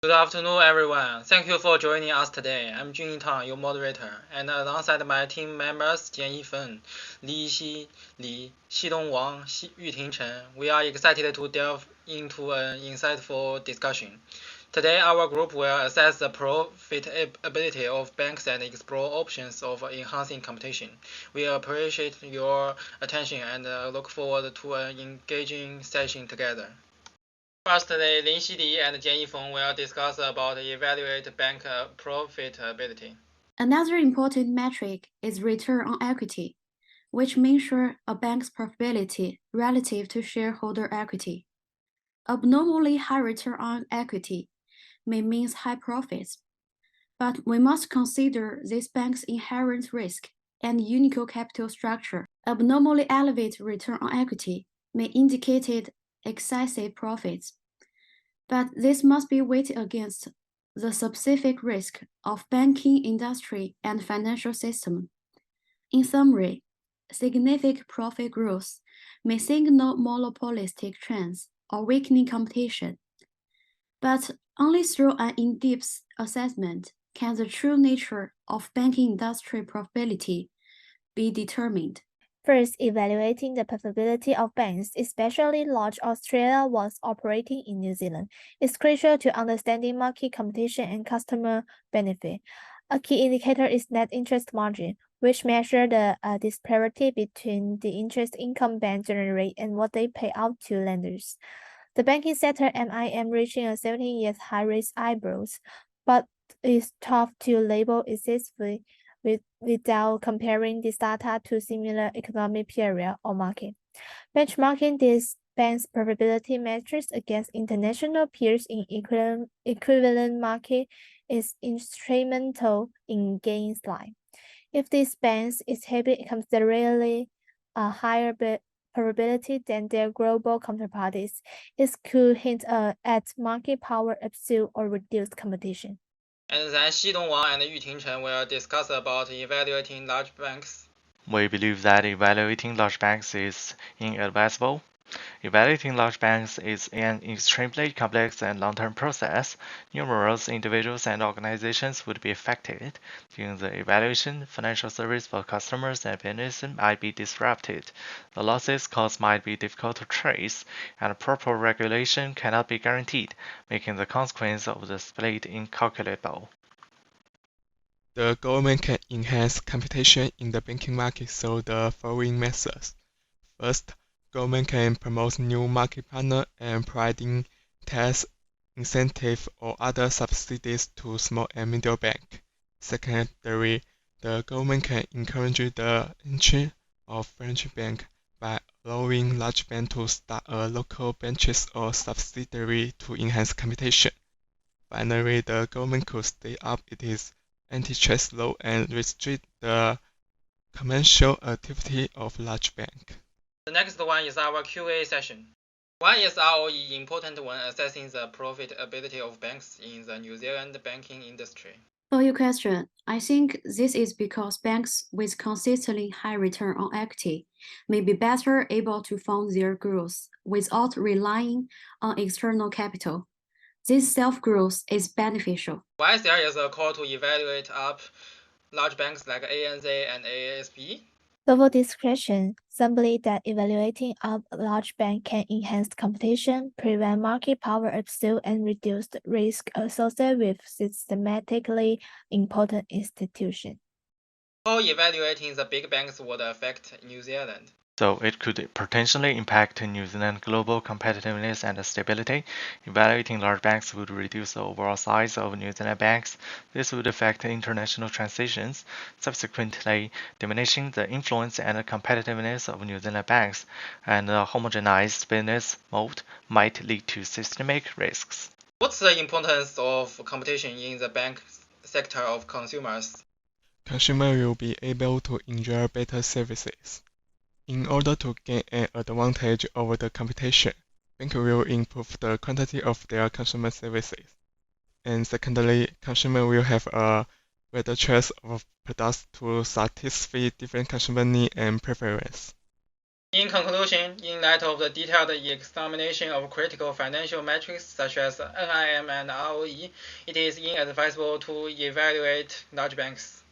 Good afternoon, everyone. Thank you for joining us today. I'm Junyi Tang, your moderator, and alongside my team members Jianyi Feng, Linxi Li, Xilong Wang, Yuting Chen, we are excited to delve into an insightful discussion. Today, our group will assess the profitability of banks and explore options of enhancing competition. We appreciate your attention and look forward to an engaging session together. Firstly, Linxi Li and Jianyi Feng will discuss about evaluate bank profitability. Another important metric is return on equity, which measures a bank's profitability relative to shareholder equity. Abnormally high return on equity may mean high profits, but we must consider this bank's inherent risk and unique capital structure. Abnormally elevated return on equity may indicate excessive profits, but this must be weighed against the specific risk of banking industry and financial system. In summary, significant profit growth may signal monopolistic trends or weakening competition, but only through an in-depth assessment can the true nature of banking industry profitability be determined. First, evaluating the profitability of banks, especially large Australia ones operating in New Zealand, is crucial to understanding market competition and customer benefit. A key indicator is net interest margin, which measures the disparity between the interest income banks generate and what they pay out to lenders. The banking sector MIM reaching a 17-year high raised eyebrows, but it's tough to label excessively without comparing this data to similar economic period or market. Benchmarking these banks' profitability metrics against international peers in equivalent market is instrumental in gaining slide. If these banks exhibit considerably a higher profitability than their global counterparties, it could hint at market power abuse or reduced competition. And then Xilong Wang and Yuting Chen will discuss about evaluating large banks. We believe that evaluating large banks is inadvisable. Evaluating large banks is an extremely complex and long-term process. Numerous individuals and organizations would be affected. During the evaluation, financial service for customers and businesses might be disrupted. The losses caused might be difficult to trace, and proper regulation cannot be guaranteed, making the consequence of the split incalculable. The government can enhance competition in the banking market through the following methods. First, government can promote new market partners and providing tax incentive or other subsidies to small and middle banks. Secondly, the government can encourage the entry of franchise banks by allowing large banks to start a local branches or subsidiary to enhance competition. Finally, the government could step up its antitrust law and restrict the commercial activity of large banks. The next one is our QA session. Why is ROE important when assessing the profitability of banks in the New Zealand banking industry? For your question, I think this is because banks with consistently high return on equity may be better able to fund their growth without relying on external capital. This self-growth is beneficial. Why there is a call to evaluate up large banks like ANZ and ASB? Level discretion, simply that evaluating up a large bank can enhance competition, prevent market power abuse, and reduce the risk associated with systematically important institutions. How evaluating the big banks would affect New Zealand? So it could potentially impact New Zealand's global competitiveness and stability. Evaluating large banks would reduce the overall size of New Zealand banks. This would affect international transactions, subsequently diminishing the influence and competitiveness of New Zealand banks, and a homogenized business mode might lead to systemic risks. What's the importance of competition in the bank sector of consumers? Consumers will be able to enjoy better services. In order to gain an advantage over the competition, banks will improve the quantity of their consumer services. And secondly, consumers will have a better choice of products to satisfy different consumer needs and preferences. In conclusion, in light of the detailed examination of critical financial metrics such as NIM and ROE, it is inadvisable to evaluate large banks.